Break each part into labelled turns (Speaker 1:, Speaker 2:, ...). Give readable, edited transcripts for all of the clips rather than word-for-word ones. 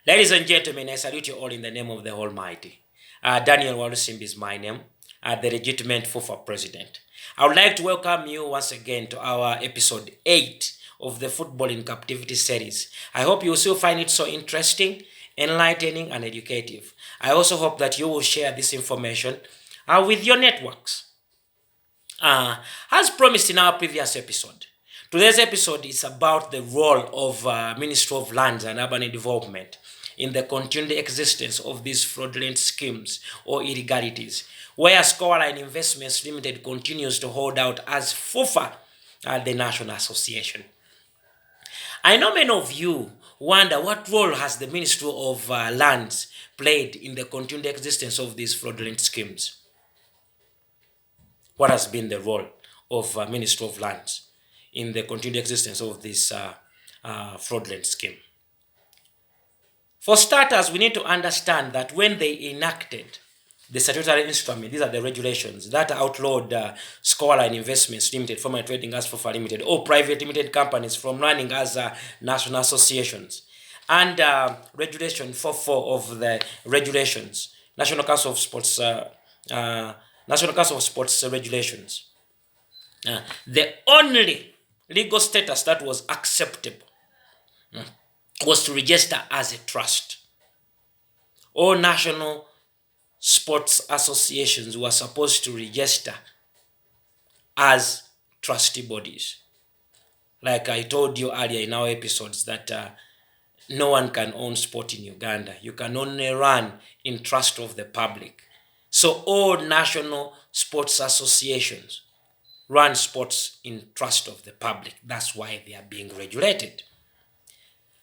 Speaker 1: Ladies and gentlemen, I salute you all in the name of the Almighty. Daniel Walusimbi is my name, the legitimate FUFA president. I would like to welcome you once again to our episode 8 of the Football in Captivity series. I hope you will still find it so interesting, enlightening, and educative. I also hope that you will share this information with your networks. As promised in our previous episode, today's episode is about the role of Ministry of Lands and Urban Development in the continued existence of these fraudulent schemes or illegalities, where Scoreline Investments Limited continues to hold out as FUFA at the National Association. I know many of you wonder what role has the Ministry of Lands played in the continued existence of these fraudulent schemes. What has been the role of Ministry of Lands in the continued existence of this fraudulent scheme? For starters, we need to understand that when they enacted the statutory instrument, these are the regulations that outlawed Scoreline Investments Limited, formerly trading as FUFA Limited, or private limited companies from running as national associations. And Regulation 44 of the regulations, National Council of Sports regulations. The only legal status that was acceptable was to register as a trust. All national sports associations were supposed to register as trustee bodies. Like I told you earlier in our episodes that no one can own sport in Uganda. You can only run in trust of the public. So all national sports associations run sports in trust of the public. That's why they are being regulated.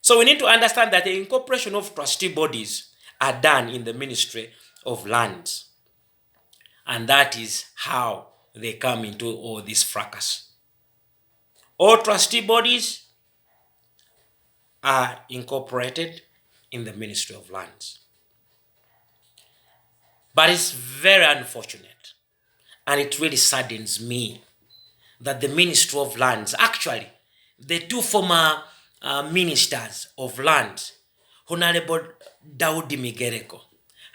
Speaker 1: So we need to understand that the incorporation of trustee bodies are done in the Ministry of Lands. And that is how they come into all this fracas. All trustee bodies are incorporated in the Ministry of Lands. But it's very unfortunate, and it really saddens me that the Ministry of Lands, actually, the two former ministers of lands, Honorable Daudi Migereko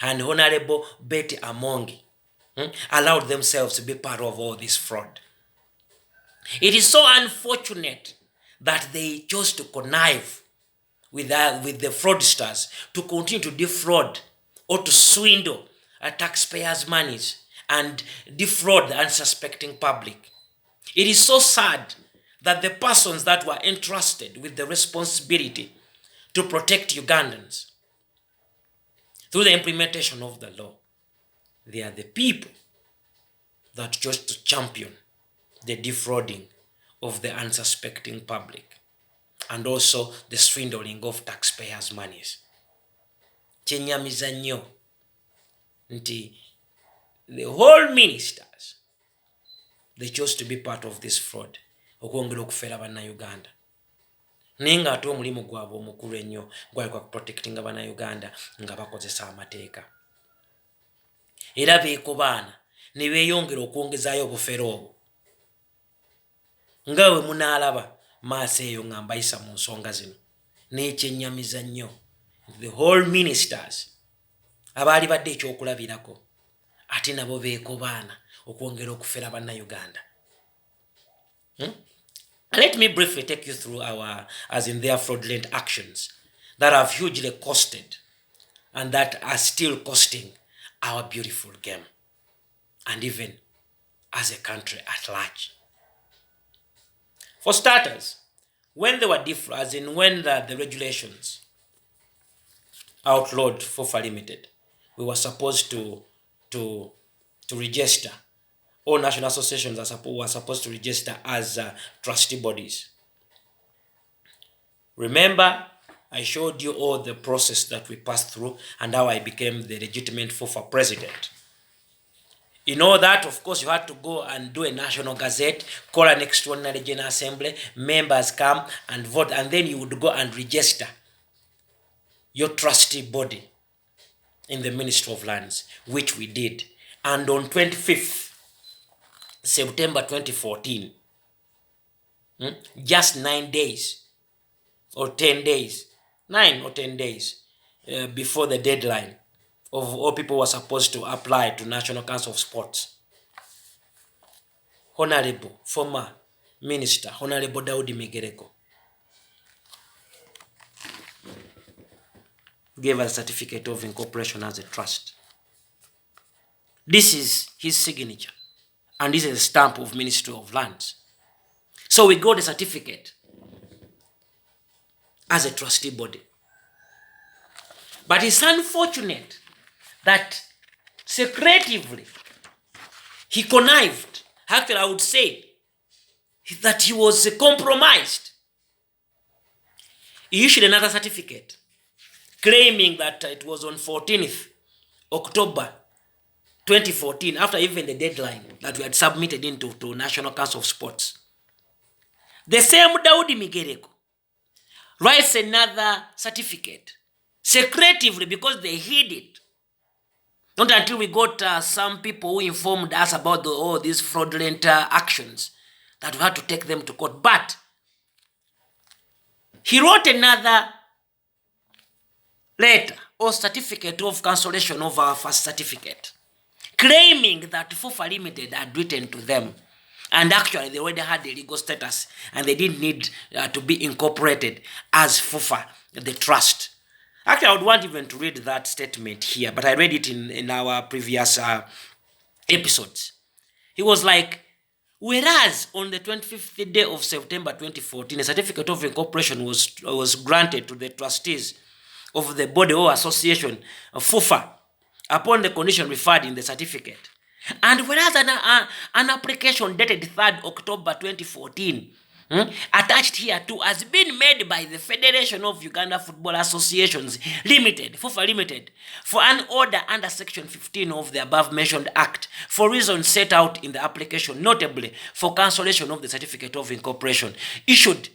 Speaker 1: and Honorable Betty Amongi, allowed themselves to be part of all this fraud. It is so unfortunate that they chose to connive with the fraudsters to continue to defraud or to swindle taxpayers' monies and defraud the unsuspecting public. It is so sad that the persons that were entrusted with the responsibility to protect Ugandans through the implementation of the law, they are the people that chose to champion the defrauding of the unsuspecting public and also the swindling of taxpayers' monies. Kyenyamiza nnyo nti the whole ministers, they chose to be part of this fraud okwongera okufera bannayuganda. Naye ng'ate omulimu gwabwe omukulu ennyo gwali kwa protectinga bannayuganda nga bakozesa amateeka. Era beekobaana ne beeyongera okwongezaayo obufere obwo. Nga bwe munaalaba maaso eyo nga mbayisa mu nsonga zino. N'ekyennyamiza nnyo the whole ministers abaali badde ekyokulabirako ate nabo beekobaana okwongera okufera bannayuganda. Let me briefly take you through their fraudulent actions that have hugely costed and that are still costing our beautiful game and even as a country at large. For starters, when they were when the regulations outlawed FUFA Limited, we were supposed to register. All national associations were supposed to register as trustee bodies. Remember, I showed you all the process that we passed through and how I became the legitimate FUFA president. In all that, of course, you had to go and do a national gazette, call an extraordinary general assembly, members come and vote, and then you would go and register your trustee body in the Ministry of Lands, which we did. And on 25th September 2014, just 9 days or 10 days, 9 or 10 days, before the deadline of all people were supposed to apply to National Council of Sports. Honorable former Minister Honorable Daudi Megereko gave us a certificate of incorporation as a trust. This is his signature, and this is a stamp of Ministry of Lands. So we got a certificate as a trustee body. But it's unfortunate that secretively he connived. Actually, I would say that he was compromised. He issued another certificate claiming that it was on 14th October 2014, after even the deadline that we had submitted into to National Council of Sports. The same Daudi Migereko writes another certificate secretively because they hid it. Not until we got some people who informed us about all these fraudulent actions that we had to take them to court. But he wrote another letter or certificate of cancellation of our first certificate, claiming that FUFA Limited had written to them, and actually they already had the legal status and they didn't need to be incorporated as FUFA, the trust. Actually, I would want even to read that statement here, but I read it in our previous episodes. He was like, whereas on the 25th day of September 2014, a certificate of incorporation was granted to the trustees of the body or association of FUFA upon the condition referred in the certificate. And whereas an application dated 3rd October 2014 attached here too has been made by the Federation of Uganda Football Associations Limited, FUFA Limited, for an order under Section 15 of the above mentioned Act for reasons set out in the application, notably for cancellation of the certificate of incorporation issued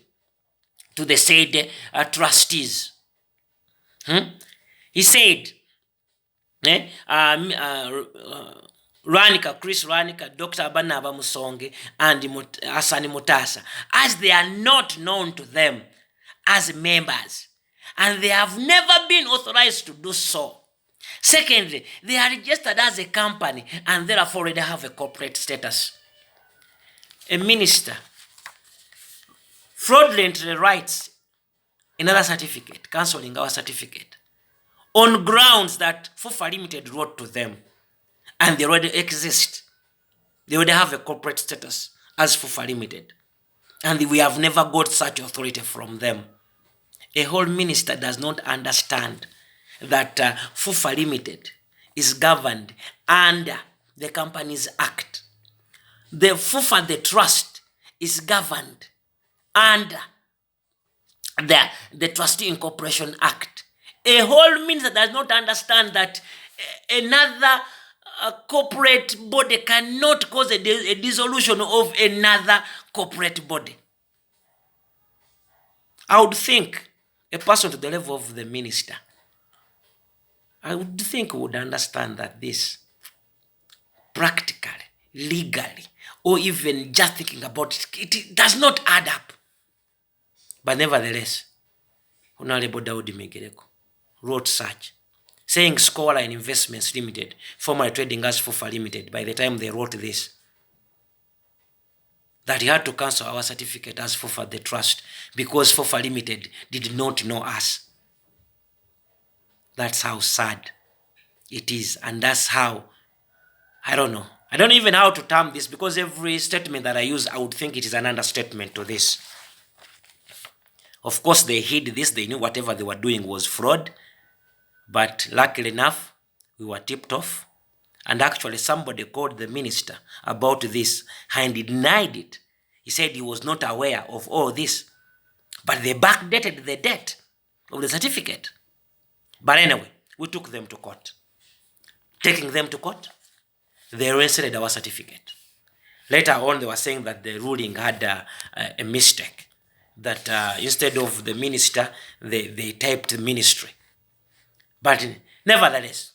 Speaker 1: to the said trustees. He said, Ranika, Chris Ranika, Dr. Abanaba Musonge, and Asani Mutasa, as they are not known to them as members, and they have never been authorized to do so. Secondly, they are registered as a company and therefore already have a corporate status. A minister fraudulently writes another certificate, cancelling our certificate, on grounds that FUFA Limited wrote to them, and they already exist. They already have a corporate status as FUFA Limited, and we have never got such authority from them. A whole minister does not understand that FUFA Limited is governed under the Companies Act. The FUFA, the trust, is governed under the Trustee Incorporation Act. A whole minister does not understand that another corporate body cannot cause a dissolution of another corporate body. I would think a person to the level of the minister, I would think would understand that this practically, legally, or even just thinking about it, it does not add up. But nevertheless, Honorable Daudi Megereko wrote such, saying Scholar and Investments Limited, formerly trading as FUFA Limited, by the time they wrote this, that he had to cancel our certificate as FUFA the trust because FUFA Limited did not know us. That's how sad it is, and that's how, I don't know. I don't even know how to term this, because every statement that I use, I would think it is an understatement to this. Of course, they hid this. They knew whatever they were doing was fraud. But luckily enough, we were tipped off. And actually, somebody called the minister about this and he denied it. He said he was not aware of all this. But they backdated the date of the certificate. But anyway, we took them to court. Taking them to court, they rescinded our certificate. Later on, they were saying that the ruling had a mistake. That instead of the minister, they typed ministry. But nevertheless,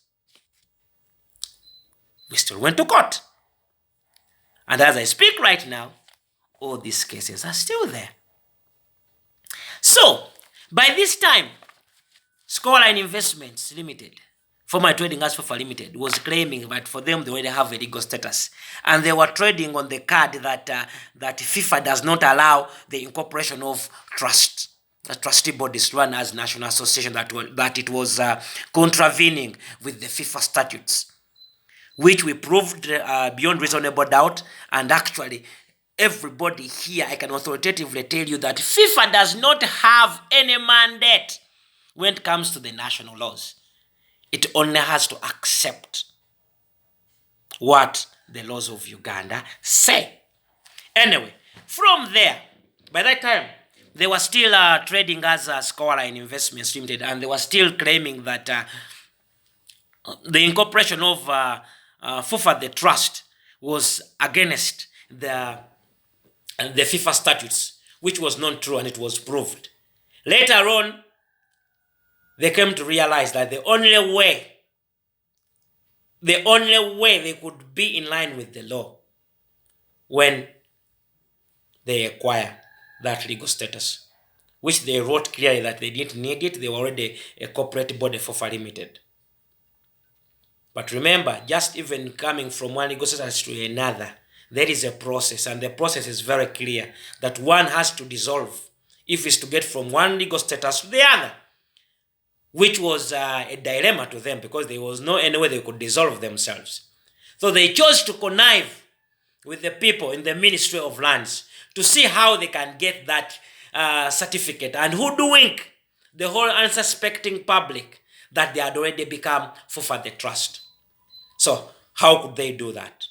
Speaker 1: we still went to court. And as I speak right now, all these cases are still there. So, by this time, Scoreline Investments Limited, former trading as FIFA Limited, was claiming that for them they already have a legal status, and they were trading on the card that that FIFA does not allow the incorporation of trustee bodies run as national association, that it was contravening with the FIFA statutes, which we proved beyond reasonable doubt. And actually, everybody here, I can authoritatively tell you that FIFA does not have any mandate when it comes to the national laws. It only has to accept what the laws of Uganda say. Anyway, from there, by that time, they were still trading as Scoreline Investments Limited, and they were still claiming that the incorporation of FIFA, the trust, was against the FIFA statutes, which was not true, and it was proved. Later on, they came to realize that the only way they could be in line with the law when they acquire that legal status, which they wrote clearly that they didn't need it. They were already a corporate body FIFA Limited. But remember, just even coming from one legal status to another, there is a process, and the process is very clear that one has to dissolve if it's to get from one legal status to the other, which was a dilemma to them because there was no any way they could dissolve themselves. So they chose to connive with the people in the Ministry of Lands to see how they can get that certificate and hoodwink the whole unsuspecting public that they had already become FIFA the trust. So how could they do that?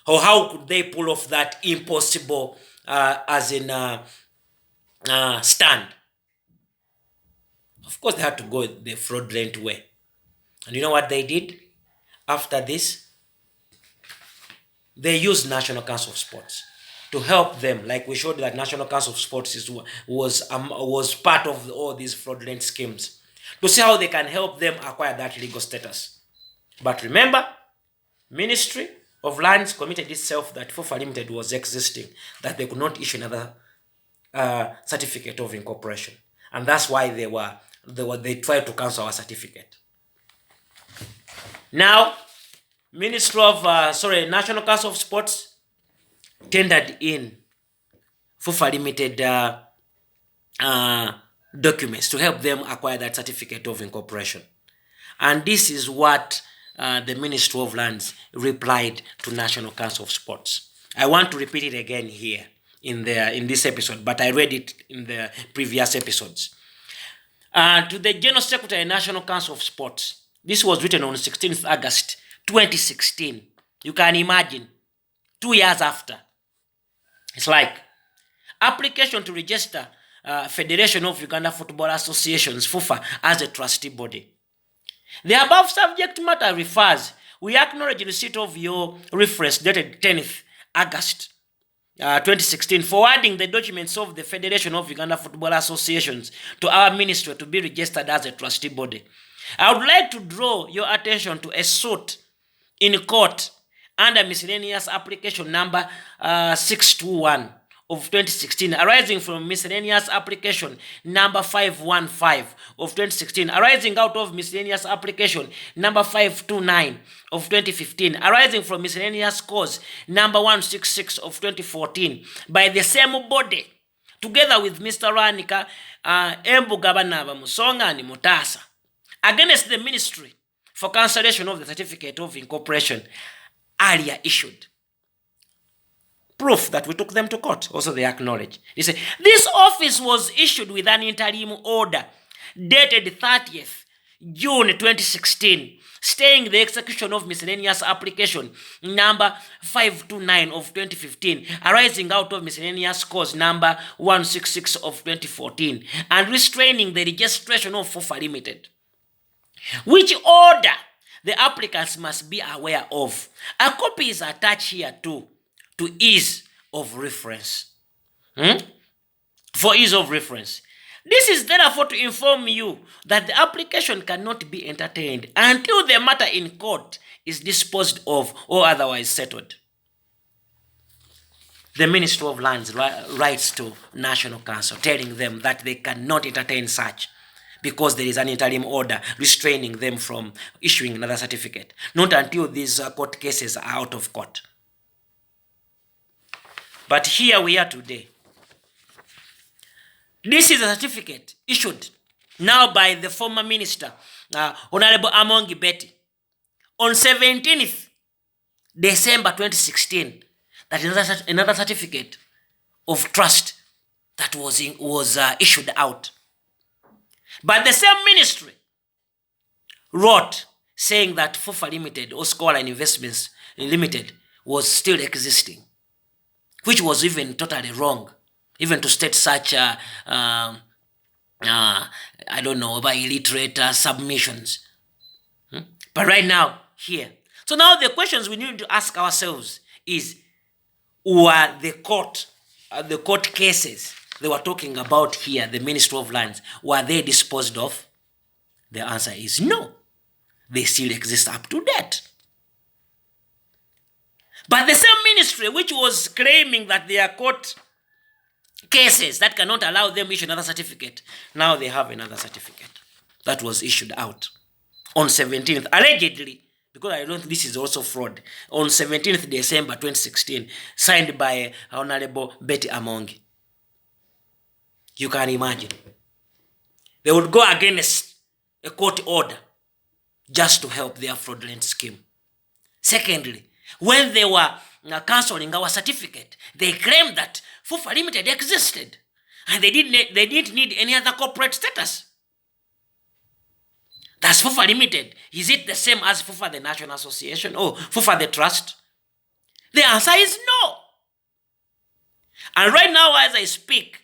Speaker 1: Or how could they pull off that impossible stand? Of course, they had to go the fraudulent way. And you know what they did after this? They used National Council of Sports to help them, like we showed that National Council of Sports was part of all these fraudulent schemes, to see how they can help them acquire that legal status. But remember, Ministry of Lands committed itself that FIFA Limited was existing, that they could not issue another certificate of incorporation, and that's why they tried to cancel our certificate. Now, National Council of Sports tendered in FIFA Limited documents to help them acquire that certificate of incorporation. And this is what the Ministry of Lands replied to National Council of Sports. I want to repeat it again here in this episode, but I read it in the previous episodes. To the General Secretary, National Council of Sports, this was written on 16th August 2016. You can imagine, 2 years after. It's like, application to register Federation of Uganda Football Associations, FIFA, as a trustee body. The above subject matter refers, we acknowledge receipt of your reference dated 10th August 2016, forwarding the documents of the Federation of Uganda Football Associations to our ministry to be registered as a trustee body. I would like to draw your attention to a suit in court under miscellaneous application number 621 of 2016, arising from miscellaneous application number 515 of 2016, arising out of miscellaneous application number 529 of 2015, arising from miscellaneous cause number 166 of 2014, by the same body, together with Mr. Ranika Embugabanaba Musonga and Mutasa, against the ministry for cancellation of the certificate of incorporation earlier issued. Proof that we took them to court. Also, they acknowledge. They say, this office was issued with an interim order dated 30th June 2016, staying the execution of miscellaneous application number 529 of 2015, arising out of miscellaneous cause number 166 of 2014, and restraining the registration of FIFA Limited. Which order the applicants must be aware of. A copy is attached here too, to ease of reference. For ease of reference. This is therefore to inform you that the application cannot be entertained until the matter in court is disposed of or otherwise settled. The Ministry of Lands writes to National Council telling them that they cannot entertain such because there is an interim order restraining them from issuing another certificate. Not until these court cases are out of court. But here we are today. This is a certificate issued now by the former minister, Honorable Amongi Betty, on 17th December 2016. That is another certificate of trust that was issued out. But the same ministry wrote saying that FUFA Limited or Scoreline Investments Limited was still existing, which was even totally wrong, even to state such I don't know, by illiterate submissions. But right now, here. So now the questions we need to ask ourselves is, were the court cases they were talking about here, the Ministry of Lands, were they disposed of? The answer is no. They still exist up to date. But the same ministry which was claiming that they are court cases that cannot allow them to issue another certificate, now they have another certificate that was issued out on 17th, allegedly, because I don't think this is also fraud, on 17th December 2016, signed by Honorable Betty Amongi. You can imagine. They would go against a court order just to help their fraudulent scheme. Secondly, when they were cancelling our certificate, they claimed that FUFA Limited existed and they didn't need any other corporate status. That's FUFA Limited. Is it the same as FUFA the National Association or FUFA the Trust? The answer is no. And right now, as I speak,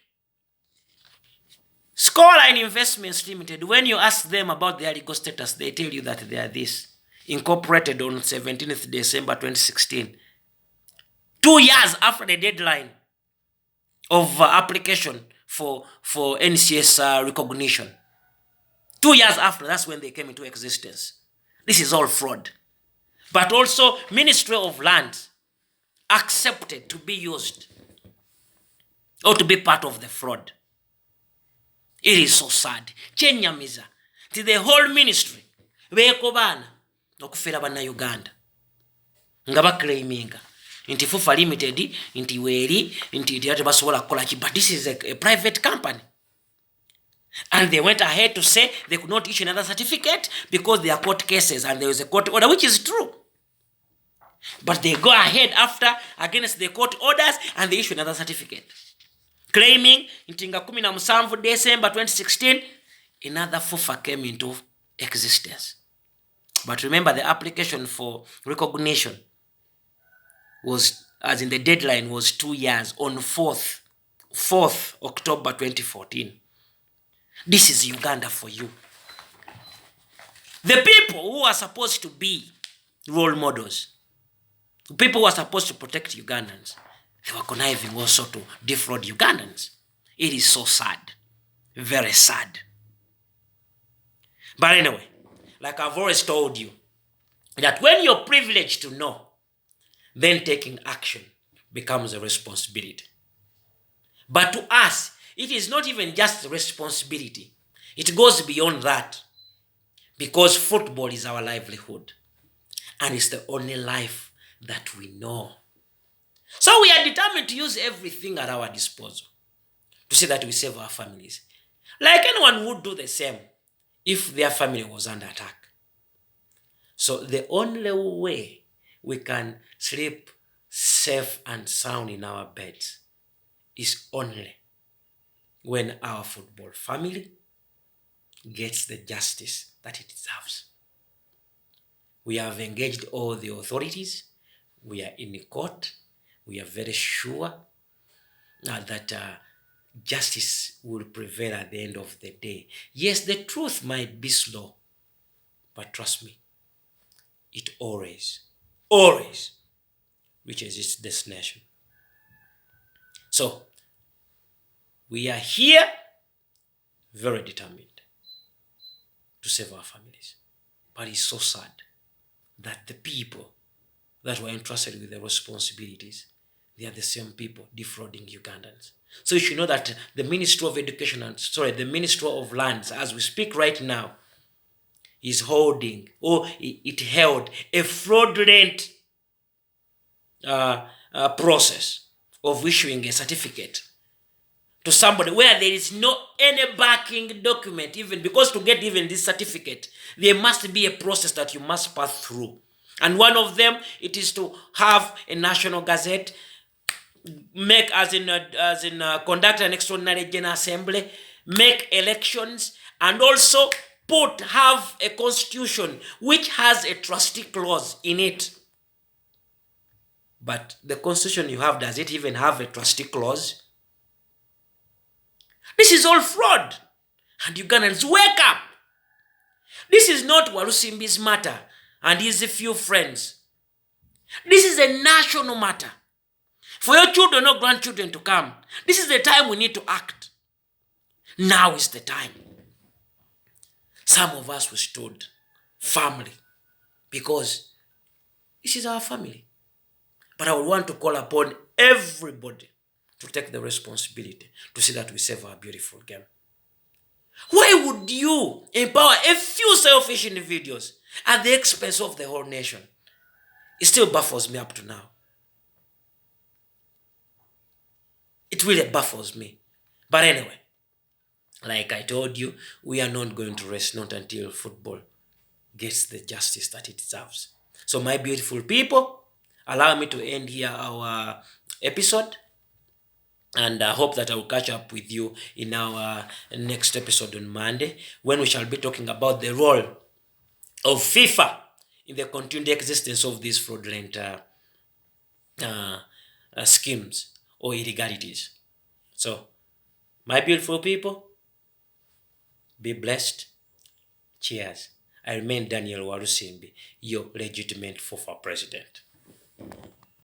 Speaker 1: Scoreline Investments Limited, when you ask them about their legal status, they tell you that they are this, incorporated on 17th December 2016. 2 years after the deadline of application for NCS recognition. 2 years after, that's when they came into existence. This is all fraud. But also, Ministry of Land accepted to be used or to be part of the fraud. It is so sad. Chenyamiza. To the whole ministry. Bekobana. Okufera bana Uganda. Ngaba claiminga. Inti FUFA Limited, inti weri, inti yate basobola kola ki. But this is a private company. And they went ahead to say they could not issue another certificate because there are court cases and there was a court order, which is true. But they go ahead after against the court orders and they issue another certificate, claiming Ntinga 17 December 2016, another FUFA came into existence. But remember, the application for recognition was, as in the deadline, was 2 years on 4th October 2014. This is Uganda for you. The people who are supposed to be role models, the people who are supposed to protect Ugandans, they were conniving also to defraud Ugandans. It is so sad. Very sad. But anyway, like I've always told you, that when you're privileged to know, then taking action becomes a responsibility. But to us, it is not even just a responsibility. It goes beyond that. Because football is our livelihood. And it's the only life that we know. So we are determined to use everything at our disposal to see that we save our families. Like anyone would do the same if their family was under attack. So the only way we can sleep safe and sound in our beds is only when our football family gets the justice that it deserves. We have engaged all the authorities. We are in the court. We are very sure that justice will prevail at the end of the day. Yes, the truth might be slow, but trust me, it always reaches its destination. So, we are here very determined to save our families. But it's so sad that the people that were entrusted with the responsibilities, they are the same people defrauding Ugandans. So you should know that the Ministry of Education the Ministry of Lands, as we speak right now, is holding, or it held, a fraudulent process of issuing a certificate to somebody where there is no any backing document, even because to get even this certificate, there must be a process that you must pass through. And one of them, it is to have a national gazette, make conduct an extraordinary general assembly, make elections, and also have a constitution which has a trustee clause in it. But the constitution you have, does it even have a trustee clause? This is all fraud. And Ugandans, wake up! This is not Walusimbi's matter and his few friends. This is a national matter. For your children or grandchildren to come, this is the time we need to act. Now is the time. Some of us, we stood firmly because this is our family. But I would want to call upon everybody to take the responsibility to see that we save our beautiful game. Why would you empower a few selfish individuals at the expense of the whole nation? It still baffles me up to now. It really baffles me. But anyway, like I told you, we are not going to rest, not until football gets the justice that it deserves. So my beautiful people, allow me to end here our episode. And I hope that I will catch up with you in our next episode on Monday, when we shall be talking about the role of FIFA in the continued existence of these fraudulent schemes or illegalities. So, my beautiful people, be blessed. Cheers. I remain Daniel Walusimbi, your legitimate FOFA president.